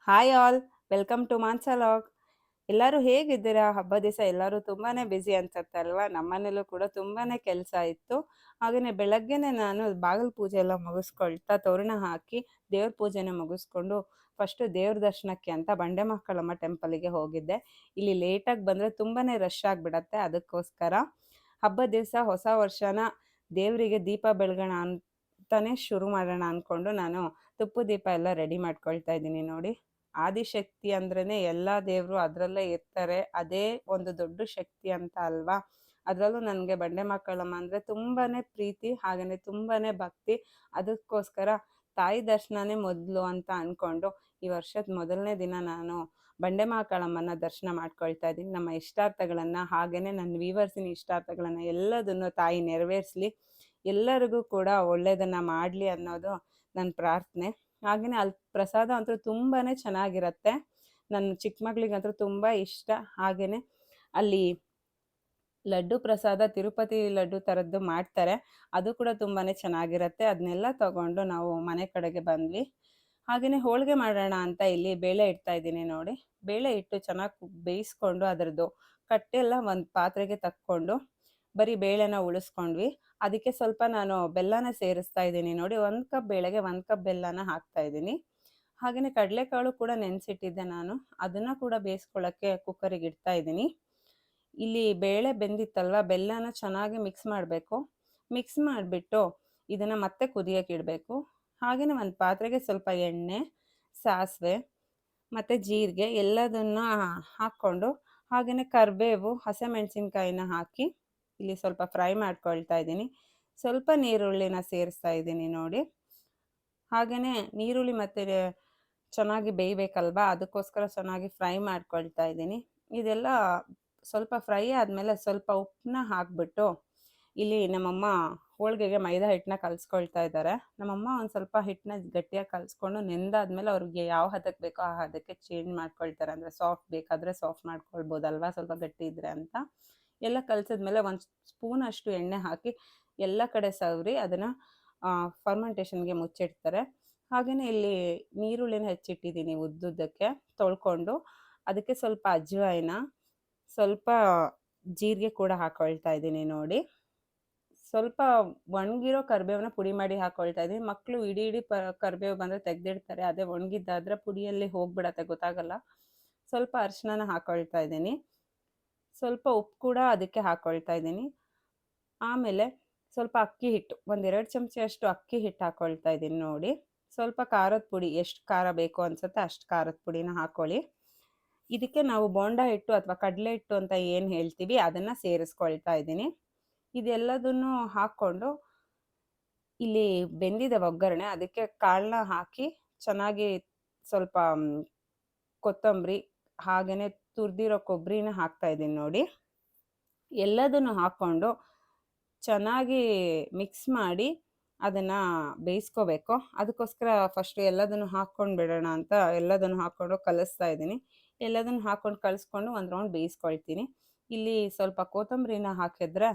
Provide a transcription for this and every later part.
Hi all, welcome to ಮಾನ್ಸಲಾಗ್. ಎಲ್ಲರೂ ಹೇಗಿದ್ದೀರಾ? ಹಬ್ಬ ದಿವಸ ಎಲ್ಲರೂ ತುಂಬಾನೇ ಬ್ಯುಸಿ ಅನ್ಸುತ್ತೆ ಅಲ್ವಾ? ನಮ್ಮನೇಲೂ ಕೂಡ ತುಂಬಾನೇ ಕೆಲಸ ಇತ್ತು. ಹಾಗೆಯೇ ಬೆಳಗ್ಗೆನೆ ನಾನು ಬಾಗಿಲು ಪೂಜೆ ಎಲ್ಲ ಮುಗಿಸ್ಕೊಳ್ತಾ ತೋರಣ ಹಾಕಿ ದೇವ್ರ ಪೂಜೆನ ಮುಗಿಸ್ಕೊಂಡು ಫಸ್ಟು ದೇವ್ರ ದರ್ಶನಕ್ಕೆ ಅಂತ ಬಂಡೆ ಮಕ್ಕಳಮ್ಮ ಟೆಂಪಲಿಗೆ ಹೋಗಿದ್ದೆ. ಇಲ್ಲಿ ಲೇಟಾಗಿ ಬಂದರೆ ತುಂಬಾನೇ ರಶ್ ಆಗಿಬಿಡತ್ತೆ. ಅದಕ್ಕೋಸ್ಕರ ಹಬ್ಬದ ದಿವಸ ಹೊಸ ವರ್ಷನ ದೇವರಿಗೆ ದೀಪ ಬೆಳಗೋಣ ಅಂತಾನೆ ಶುರು ಮಾಡೋಣ ಅಂದ್ಕೊಂಡು ನಾನು ತುಪ್ಪದ ದೀಪ ಎಲ್ಲ ರೆಡಿ ಮಾಡ್ಕೊಳ್ತಾ ಇದ್ದೀನಿ ನೋಡಿ. ಆದಿಶಕ್ತಿ ಅಂದ್ರೇನೆ ಎಲ್ಲ ದೇವರು ಅದರಲ್ಲೇ ಇರ್ತಾರೆ. ಅದೇ ಒಂದು ದೊಡ್ಡ ಶಕ್ತಿ ಅಂತ ಅಲ್ವಾ? ಅದರಲ್ಲೂ ನನಗೆ ಬಂಡೆ ಮಕ್ಕಳಮ್ಮ ಅಂದರೆ ತುಂಬಾನೇ ಪ್ರೀತಿ, ಹಾಗೆಯೇ ತುಂಬಾನೇ ಭಕ್ತಿ. ಅದಕ್ಕೋಸ್ಕರ ತಾಯಿ ದರ್ಶನನೇ ಮೊದಲು ಅಂತ ಅಂದ್ಕೊಂಡು ಈ ವರ್ಷದ ಮೊದಲನೇ ದಿನ ನಾನು ಬಂಡೆ ಮಕ್ಕಳಮ್ಮನ ದರ್ಶನ ಮಾಡ್ಕೊಳ್ತಾ ಇದ್ದೀನಿ. ನಮ್ಮ ಇಷ್ಟಾರ್ಥಗಳನ್ನು ಹಾಗೆಯೇ ನನ್ನ ವ್ಯೂವರ್ಸಿನ ಇಷ್ಟಾರ್ಥಗಳನ್ನು ಎಲ್ಲದನ್ನು ತಾಯಿ ನೆರವೇರಿಸಲಿ, ಎಲ್ಲರಿಗೂ ಕೂಡ ಒಳ್ಳೆಯದನ್ನು ಮಾಡಲಿ ಅನ್ನೋದು ನನ್ನ ಪ್ರಾರ್ಥನೆ. ಹಾಗೆಯೇ ಅಲ್ಲಿ ಪ್ರಸಾದ ಅಂತೂ ತುಂಬಾ ಚೆನ್ನಾಗಿರತ್ತೆ. ನನ್ನ ಚಿಕ್ಕ ಮಗಳಿಗಂತೂ ತುಂಬ ಇಷ್ಟ. ಹಾಗೆಯೇ ಅಲ್ಲಿ ಲಡ್ಡು ಪ್ರಸಾದ ತಿರುಪತಿ ಲಡ್ಡು ಥರದ್ದು ಮಾಡ್ತಾರೆ, ಅದು ಕೂಡ ತುಂಬಾ ಚೆನ್ನಾಗಿರತ್ತೆ. ಅದನ್ನೆಲ್ಲ ತಗೊಂಡು ನಾವು ಮನೆ ಕಡೆಗೆ ಬಂದ್ವಿ. ಹಾಗೆಯೇ ಹೋಳಿಗೆ ಮಾಡೋಣ ಅಂತ ಇಲ್ಲಿ ಬೇಳೆ ಇಡ್ತಾ ಇದ್ದೀನಿ ನೋಡಿ. ಬೇಳೆ ಇಟ್ಟು ಚೆನ್ನಾಗಿ ಬೇಯಿಸ್ಕೊಂಡು ಅದರದ್ದು ಕಟ್ಟೆಲ್ಲ ಒಂದು ಪಾತ್ರೆಗೆ ತಕ್ಕೊಂಡು ಬರೀ ಬೇಳೆನ ಉಳಿಸ್ಕೊಂಡ್ವಿ. ಅದಕ್ಕೆ ಸ್ವಲ್ಪ ನಾನು ಬೆಲ್ಲನ ಸೇರಿಸ್ತಾ ಇದ್ದೀನಿ ನೋಡಿ. 1 ಕಪ್ ಬೇಳೆಗೆ 1 ಕಪ್ ಬೆಲ್ಲನ ಹಾಕ್ತಾ ಇದ್ದೀನಿ. ಹಾಗೆಯೇ ಕಡಲೆಕಾಳು ಕೂಡ ನೆನೆಸಿಟ್ಟಿದ್ದೆ ನಾನು, ಅದನ್ನು ಕೂಡ ಬೇಯಿಸ್ಕೊಳ್ಳೋಕ್ಕೆ ಕುಕ್ಕರಿಗೆ ಇಡ್ತಾ ಇದ್ದೀನಿ. ಇಲ್ಲಿ ಬೇಳೆ ಬೆಂದಿತ್ತಲ್ವ, ಬೆಲ್ಲನ ಚೆನ್ನಾಗಿ ಮಿಕ್ಸ್ ಮಾಡಬೇಕು. ಮಿಕ್ಸ್ ಮಾಡಿಬಿಟ್ಟು ಇದನ್ನು ಮತ್ತೆ ಕುದಿಯೋಕೆ ಇಡಬೇಕು. ಹಾಗೆಯೇ ಒಂದು ಪಾತ್ರೆಗೆ ಸ್ವಲ್ಪ ಎಣ್ಣೆ, ಸಾಸಿವೆ ಮತ್ತು ಜೀರಿಗೆ ಎಲ್ಲದನ್ನು ಹಾಕ್ಕೊಂಡು, ಹಾಗೆಯೇ ಕರಿಬೇವು, ಹಸಿಮೆಣಸಿನ್ಕಾಯಿನ ಹಾಕಿ ಇಲ್ಲಿ ಸ್ವಲ್ಪ ಫ್ರೈ ಮಾಡ್ಕೊಳ್ತಾ ಇದ್ದೀನಿ. ಸ್ವಲ್ಪ ನೀರುಳ್ಳಿನ ಸೇರಿಸ್ತಾ ಇದ್ದೀನಿ ನೋಡಿ. ಹಾಗೆಯೇ ನೀರುಳ್ಳಿ ಮತ್ತು ಚೆನ್ನಾಗಿ ಬೇಯಬೇಕಲ್ವಾ, ಅದಕ್ಕೋಸ್ಕರ ಚೆನ್ನಾಗಿ ಫ್ರೈ ಮಾಡ್ಕೊಳ್ತಾ ಇದ್ದೀನಿ. ಇದೆಲ್ಲ ಸ್ವಲ್ಪ ಫ್ರೈ ಆದಮೇಲೆ ಸ್ವಲ್ಪ ಉಪ್ಪನ್ನ ಹಾಕ್ಬಿಟ್ಟು ಇಲ್ಲಿ ನಮ್ಮಮ್ಮ ಹೋಳಿಗೆಗೆ ಮೈದಾ ಹಿಟ್ಟನ್ನ ಕಲಿಸ್ಕೊಳ್ತಾ ಇದ್ದಾರೆ. ನಮ್ಮಮ್ಮ ಒಂದು ಸ್ವಲ್ಪ ಹಿಟ್ಟನ್ನ ಗಟ್ಟಿಯಾಗಿ ಕಲಿಸ್ಕೊಂಡು ನೆಂದಾದ್ಮೇಲೆ ಅವ್ರಿಗೆ ಯಾವ ಹದಕ್ಕೆ ಬೇಕೋ ಆ ಹದಕ್ಕೆ ಚೇಂಜ್ ಮಾಡ್ಕೊಳ್ತಾರೆ. ಅಂದರೆ ಸಾಫ್ಟ್ ಬೇಕಾದರೆ ಸಾಫ್ಟ್ ಮಾಡ್ಕೊಳ್ಬೋದಲ್ವಾ, ಸ್ವಲ್ಪ ಗಟ್ಟಿ ಇದ್ದರೆ ಅಂತ. ಎಲ್ಲ ಕಲಿಸಿದ್ಮೇಲೆ ಒಂದು ಸ್ಪೂನಷ್ಟು ಎಣ್ಣೆ ಹಾಕಿ ಎಲ್ಲ ಕಡೆ ಸವರಿ ಅದನ್ನು ಫರ್ಮೆಂಟೇಷನ್ಗೆ ಮುಚ್ಚಿಡ್ತಾರೆ. ಹಾಗೆಯೇ ಇಲ್ಲಿ ನೀರುಳ್ಳಿನ ಹೆಚ್ಚಿಟ್ಟಿದ್ದೀನಿ ಉದ್ದುದ್ದಕ್ಕೆ ತೊಳ್ಕೊಂಡು. ಅದಕ್ಕೆ ಸ್ವಲ್ಪ ಅಜ್ವಾಯಿನ, ಸ್ವಲ್ಪ ಜೀರಿಗೆ ಕೂಡ ಹಾಕ್ಕೊಳ್ತಾ ಇದ್ದೀನಿ ನೋಡಿ. ಸ್ವಲ್ಪ ಒಣಗಿರೋ ಕರಿಬೇವನ್ನ ಪುಡಿ ಮಾಡಿ ಹಾಕ್ಕೊಳ್ತಾ ಇದ್ದೀನಿ. ಮಕ್ಕಳು ಇಡೀ ಇಡೀ ಕರಿಬೇವು ಬಂದರೆ ತೆಗೆದಿಡ್ತಾರೆ. ಅದೇ ಒಣಗಿದ್ದಾದರೆ ಪುಡಿಯಲ್ಲಿ ಹೋಗ್ಬಿಡತ್ತೆ, ಗೊತ್ತಾಗಲ್ಲ. ಸ್ವಲ್ಪ ಅರಿಶಿನ ಹಾಕ್ಕೊಳ್ತಾ ಇದ್ದೀನಿ. ಸ್ವಲ್ಪ ಉಪ್ಪು ಕೂಡ ಅದಕ್ಕೆ ಹಾಕ್ಕೊಳ್ತಾ ಇದ್ದೀನಿ. ಆಮೇಲೆ ಸ್ವಲ್ಪ ಅಕ್ಕಿ ಹಿಟ್ಟು, 1-2 ಚಮಚೆಯಷ್ಟು ಅಕ್ಕಿ ಹಿಟ್ಟು ಹಾಕ್ಕೊಳ್ತಾ ಇದ್ದೀನಿ ನೋಡಿ. ಸ್ವಲ್ಪ ಖಾರದ ಪುಡಿ, ಎಷ್ಟು ಖಾರ ಬೇಕು ಅನಿಸುತ್ತೆ ಅಷ್ಟು ಖಾರದ ಪುಡಿನ ಹಾಕ್ಕೊಳ್ಳಿ. ಇದಕ್ಕೆ ನಾವು ಬೋಂಡ ಹಿಟ್ಟು ಅಥವಾ ಕಡಲೆ ಹಿಟ್ಟು ಅಂತ ಏನು ಹೇಳ್ತೀವಿ ಅದನ್ನು ಸೇರಿಸ್ಕೊಳ್ತಾ ಇದ್ದೀನಿ. ಇದೆಲ್ಲದನ್ನು ಹಾಕ್ಕೊಂಡು ಇಲ್ಲಿ ಬೆಂದಿದೆ ಒಗ್ಗರಣೆ, ಅದಕ್ಕೆ ಕಾಳನ್ನ ಹಾಕಿ ಚೆನ್ನಾಗಿ ಸ್ವಲ್ಪ ಕೊತ್ತಂಬರಿ ಹಾಗೆಯೇ ತುರಿದಿರೋ ಕೊಬ್ಬರಿನ ಹಾಕ್ತಾ ಇದ್ದೀನಿ ನೋಡಿ. ಎಲ್ಲದನ್ನು ಹಾಕ್ಕೊಂಡು ಚೆನ್ನಾಗಿ ಮಿಕ್ಸ್ ಮಾಡಿ ಅದನ್ನು ಬೇಯಿಸ್ಕೋಬೇಕು. ಅದಕ್ಕೋಸ್ಕರ ಫಸ್ಟು ಎಲ್ಲದನ್ನು ಹಾಕ್ಕೊಂಡು ಬಿಡೋಣ ಅಂತ ಎಲ್ಲದನ್ನು ಹಾಕ್ಕೊಂಡು ಕಲಿಸ್ತಾ ಇದ್ದೀನಿ. ಎಲ್ಲದನ್ನು ಹಾಕ್ಕೊಂಡು ಕಲಿಸ್ಕೊಂಡು ಒಂದು ರೌಂಡ್ ಬೇಯಿಸ್ಕೊಳ್ತೀನಿ. ಇಲ್ಲಿ ಸ್ವಲ್ಪ ಕೊತ್ತಂಬರಿನ ಹಾಕಿದ್ರೆ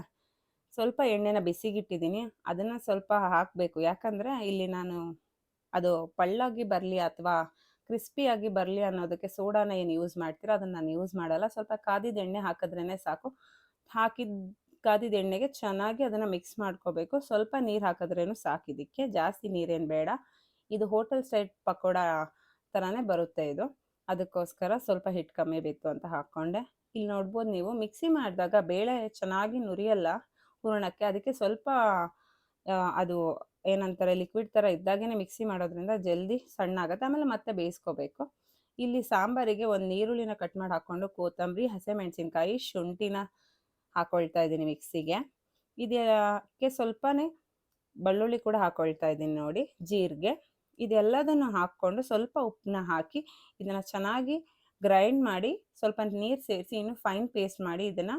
ಸ್ವಲ್ಪ ಎಣ್ಣೆನ ಬಿಸಿಗಿಟ್ಟಿದ್ದೀನಿ, ಅದನ್ನು ಸ್ವಲ್ಪ ಹಾಕಬೇಕು. ಯಾಕಂದರೆ ಇಲ್ಲಿ ನಾನು ಅದು ಪಳ್ಳಾಗಿ ಬರಲಿ ಅಥವಾ ಕ್ರಿಸ್ಪಿಯಾಗಿ ಬರಲಿ ಅನ್ನೋದಕ್ಕೆ ಸೋಡಾನ ಏನು ಯೂಸ್ ಮಾಡ್ತೀರೋ ಅದನ್ನು ನಾನು ಯೂಸ್ ಮಾಡಲ್ಲ. ಸ್ವಲ್ಪ ಕಾದಿದ ಎಣ್ಣೆ ಹಾಕಿದ್ರೇ ಸಾಕು. ಹಾಕಿದ ಕಾದಿದ ಎಣ್ಣೆಗೆ ಚೆನ್ನಾಗಿ ಅದನ್ನು ಮಿಕ್ಸ್ ಮಾಡ್ಕೋಬೇಕು. ಸ್ವಲ್ಪ ನೀರು ಹಾಕಿದ್ರೇನು ಸಾಕು, ಇದಕ್ಕೆ ಜಾಸ್ತಿ ನೀರೇನು ಬೇಡ. ಇದು ಹೋಟೆಲ್ ಸ್ಟೈಲ್ ಪಕೋಡ ಥರನೇ ಬರುತ್ತೆ ಇದು. ಅದಕ್ಕೋಸ್ಕರ ಸ್ವಲ್ಪ ಹಿಟ್ಟು ಕಮ್ಮಿ ಬೇಕು ಅಂತ ಹಾಕ್ಕೊಂಡೆ. ಇಲ್ಲಿ ನೋಡ್ಬೋದು ನೀವು, ಮಿಕ್ಸಿ ಮಾಡಿದಾಗ ಬೇಳೆ ಚೆನ್ನಾಗಿ ನುರಿಯಲ್ಲ ಹೂರಣಕ್ಕೆ. ಅದಕ್ಕೆ ಸ್ವಲ್ಪ ಅದು ಏನಂತಾರೆ ಲಿಕ್ವಿಡ್ ಥರ ಇದ್ದಾಗೇ ಮಿಕ್ಸಿ ಮಾಡೋದ್ರಿಂದ ಜಲ್ದಿ ಸಣ್ಣ ಆಗುತ್ತೆ. ಆಮೇಲೆ ಮತ್ತೆ ಬೇಯಿಸ್ಕೋಬೇಕು. ಇಲ್ಲಿ ಸಾಂಬಾರಿಗೆ ಒಂದು ಈರುಳ್ಳಿನ ಕಟ್ ಮಾಡಿ ಹಾಕ್ಕೊಂಡು ಕೊತ್ತಂಬರಿ, ಹಸಿಮೆಣಸಿನ್ಕಾಯಿ, ಶುಂಠಿನ ಹಾಕ್ಕೊಳ್ತಾ ಇದ್ದೀನಿ ಮಿಕ್ಸಿಗೆ. ಇದಕ್ಕೆ ಸ್ವಲ್ಪನೇ ಬೆಳ್ಳುಳ್ಳಿ ಕೂಡ ಹಾಕ್ಕೊಳ್ತಾ ಇದ್ದೀನಿ ನೋಡಿ, ಜೀರಿಗೆ. ಇದೆಲ್ಲದನ್ನು ಹಾಕ್ಕೊಂಡು ಸ್ವಲ್ಪ ಉಪ್ಪನ್ನ ಹಾಕಿ ಇದನ್ನು ಚೆನ್ನಾಗಿ ಗ್ರೈಂಡ್ ಮಾಡಿ ಸ್ವಲ್ಪ ನೀರು ಸೇರಿಸಿ ಇನ್ನೂ ಫೈನ್ ಪೇಸ್ಟ್ ಮಾಡಿ ಇದನ್ನು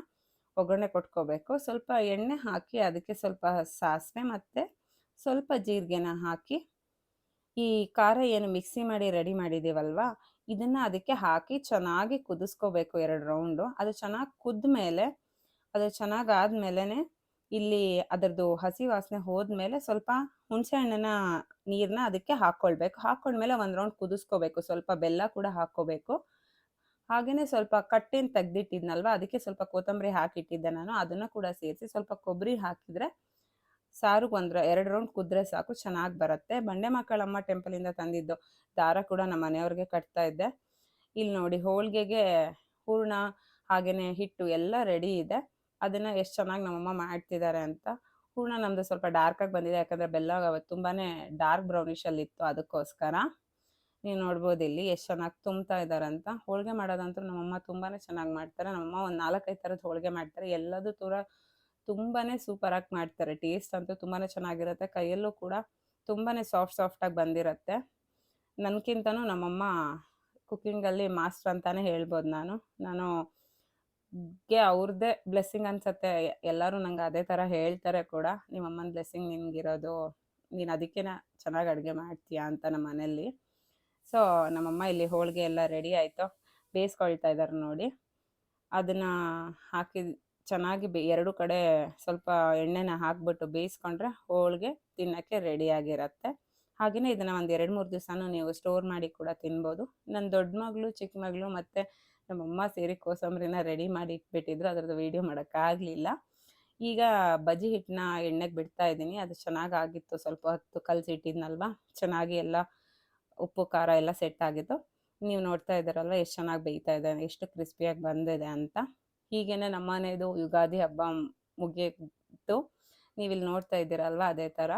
ಒಗ್ಗರಣೆ ಕೊಟ್ಕೋಬೇಕು. ಸ್ವಲ್ಪ ಎಣ್ಣೆ ಹಾಕಿ ಅದಕ್ಕೆ ಸ್ವಲ್ಪ ಸಾಸಿವೆ ಮತ್ತು ಸ್ವಲ್ಪ ಜೀರಿಗೆನ ಹಾಕಿ ಈ ಖಾರ ಏನು ಮಿಕ್ಸಿ ಮಾಡಿ ರೆಡಿ ಮಾಡಿದ್ದೀವಲ್ವ, ಇದನ್ನು ಅದಕ್ಕೆ ಹಾಕಿ ಚೆನ್ನಾಗಿ ಕುದಿಸ್ಕೋಬೇಕು 2 ರೌಂಡು. ಅದು ಚೆನ್ನಾಗಿ ಕುದ್ದ ಮೇಲೆ, ಅದು ಚೆನ್ನಾಗಾದ್ಮೇಲೆ ಇಲ್ಲಿ ಅದರದ್ದು ಹಸಿ ವಾಸನೆ ಹೋದ್ಮೇಲೆ ಸ್ವಲ್ಪ ಹುಣಸೆ ಹಣ್ಣಿನ ನೀರನ್ನ ಅದಕ್ಕೆ ಹಾಕ್ಕೊಳ್ಬೇಕು. ಹಾಕ್ಕೊಂಡ್ಮೇಲೆ ಒಂದು ರೌಂಡ್ ಕುದಿಸ್ಕೋಬೇಕು. ಸ್ವಲ್ಪ ಬೆಲ್ಲ ಕೂಡ ಹಾಕ್ಕೋಬೇಕು. ಹಾಗೇನೆ ಸ್ವಲ್ಪ ಕಟ್ಟೇನು ತೆಗ್ದಿಟ್ಟಿದ್ನಲ್ವ, ಅದಕ್ಕೆ ಸ್ವಲ್ಪ ಕೊತ್ತಂಬರಿ ಹಾಕಿಟ್ಟಿದ್ದೆ ನಾನು. ಅದನ್ನು ಕೂಡ ಸೇರಿಸಿ ಸ್ವಲ್ಪ ಕೊಬ್ಬರಿ ಹಾಕಿದರೆ ಸಾರು 2 ರೌಂಡ್ ಕುದ್ರೆ ಸಾಕು, ಚೆನ್ನಾಗಿ ಬರುತ್ತೆ. ಬಂಡೆ ಮಕ್ಕಳಮ್ಮ ಟೆಂಪಲಿಂದ ತಂದಿದ್ದು ದಾರ ಕೂಡ ನಮ್ಮ ಮನೆಯವ್ರಿಗೆ ಕಟ್ತಾ ಇದ್ದೆ. ಇಲ್ಲಿ ನೋಡಿ ಹೋಳಿಗೆಗೆ ಹೂರ್ಣ ಹಾಗೇನೆ ಹಿಟ್ಟು ಎಲ್ಲ ರೆಡಿ ಇದೆ. ಅದನ್ನ ಎಷ್ಟು ಚೆನ್ನಾಗಿ ನಮ್ಮಮ್ಮ ಮಾಡ್ತಿದ್ದಾರೆ ಅಂತ. ಹೂರ್ಣ ನಮ್ಮದು ಸ್ವಲ್ಪ ಡಾರ್ಕಾಗಿ ಬಂದಿದೆ, ಯಾಕಂದರೆ ಬೆಲ್ಲ ತುಂಬಾನೇ ಡಾರ್ಕ್ ಬ್ರೌನಿಷಲ್ಲಿ ಇತ್ತು, ಅದಕ್ಕೋಸ್ಕರ. ನೀವು ನೋಡ್ಬೋದು ಇಲ್ಲಿ ಎಷ್ಟು ಚೆನ್ನಾಗಿ ತುಂಬ್ತಾ ಇದ್ದಾರೆ ಅಂತ. ಹೋಳಿಗೆ ಮಾಡೋದಂತೂ ನಮ್ಮಮ್ಮ ತುಂಬಾನೇ ಚೆನ್ನಾಗಿ ಮಾಡ್ತಾರೆ. ನಮ್ಮಮ್ಮ ಒಂದು 4-5 ಥರದ ಹೋಳಿಗೆ ಮಾಡ್ತಾರೆ. ಎಲ್ಲದೂ ತುಂಬಾನೇ ಸೂಪರಾಗಿ ಮಾಡ್ತಾರೆ. ಟೇಸ್ಟ್ ಅಂತೂ ತುಂಬಾನೇ ಚೆನ್ನಾಗಿರುತ್ತೆ. ಕೈಯಲ್ಲೂ ಕೂಡ ತುಂಬಾನೇ ಸಾಫ್ಟಾಗಿ ಬಂದಿರುತ್ತೆ. ನನಗಿಂತನೂ ನಮ್ಮಮ್ಮ ಕುಕ್ಕಿಂಗಲ್ಲಿ ಮಾಸ್ಟರ್ ಅಂತಾನೆ ಹೇಳ್ಬೋದು ನಾನು. ನಾನು ಅವ್ರದ್ದೇ ಬ್ಲೆಸ್ಸಿಂಗ್ ಅನ್ಸತ್ತೆ. ಎಲ್ಲರೂ ನಂಗೆ ಅದೇ ಥರ ಹೇಳ್ತಾರೆ ಕೂಡ, ನಿಮ್ಮಮ್ಮನ ಬ್ಲೆಸ್ಸಿಂಗ್ ನಿನಗಿರೋದು, ನೀನು ಅದಕ್ಕೇನೆ ಚೆನ್ನಾಗಿ ಅಡುಗೆ ಮಾಡ್ತೀಯಾ ಅಂತ ನಮ್ಮ ಮನೇಲಿ. ಸೊ ನಮ್ಮಮ್ಮ ಇಲ್ಲಿ ಹೋಳಿಗೆ ಎಲ್ಲ ರೆಡಿ ಆಯಿತು, ಬೇಯಿಸ್ಕೊಳ್ತಾ ಇದ್ದಾರೆ ನೋಡಿ. ಅದನ್ನು ಹಾಕಿ ಚೆನ್ನಾಗಿ ಎರಡು ಕಡೆ ಸ್ವಲ್ಪ ಎಣ್ಣೆನ ಹಾಕ್ಬಿಟ್ಟು ಬೇಯಿಸ್ಕೊಂಡ್ರೆ ಹೋಳಿಗೆ ತಿನ್ನೋಕ್ಕೆ ರೆಡಿಯಾಗಿರುತ್ತೆ. ಹಾಗೆಯೇ ಇದನ್ನು ಒಂದು 2-3 ದಿವಸನೂ ನೀವು ಸ್ಟೋರ್ ಮಾಡಿ ಕೂಡ ತಿನ್ಬೋದು. ನನ್ನ ದೊಡ್ಡ ಮಗಳು, ಚಿಕ್ಕ ಮಗಳು ಮತ್ತು ನಮ್ಮಮ್ಮ ಸೇರಿ ಕೋಸಂಬರಿನ ರೆಡಿ ಮಾಡಿ ಇಟ್ಬಿಟ್ಟಿದ್ರು. ಅದರದ್ದು ವೀಡಿಯೋ ಮಾಡೋಕ್ಕಾಗಲಿಲ್ಲ. ಈಗ ಬಜ್ಜಿ ಹಿಟ್ಟನ್ನ ಎಣ್ಣೆಗೆ ಬಿಡ್ತಾ ಇದ್ದೀನಿ. ಅದು ಚೆನ್ನಾಗಾಗಿತ್ತು. ಸ್ವಲ್ಪ ಹೊತ್ತು ಕಲಸಿಟ್ಟಿದ್ನಲ್ವ, ಚೆನ್ನಾಗಿ ಎಲ್ಲ ಉಪ್ಪು ಖಾರ ಎಲ್ಲ ಸೆಟ್ ಆಗಿತ್ತು. ನೀವು ನೋಡ್ತಾ ಇದ್ದೀರಲ್ವ ಎಷ್ಟು ಚೆನ್ನಾಗಿ ಬೇಯ್ತಾ ಇದೆ, ಎಷ್ಟು ಕ್ರಿಸ್ಪಿಯಾಗಿ ಬಂದಿದೆ ಅಂತ. ಹೀಗೇನೆ ನಮ್ಮನೆಯದು ಯುಗಾದಿ ಹಬ್ಬ ಮುಗಿಯಿತು. ನೀವಿಲ್ಲಿ ನೋಡ್ತಾ ಇದ್ದೀರಲ್ವ ಅದೇ ಥರ.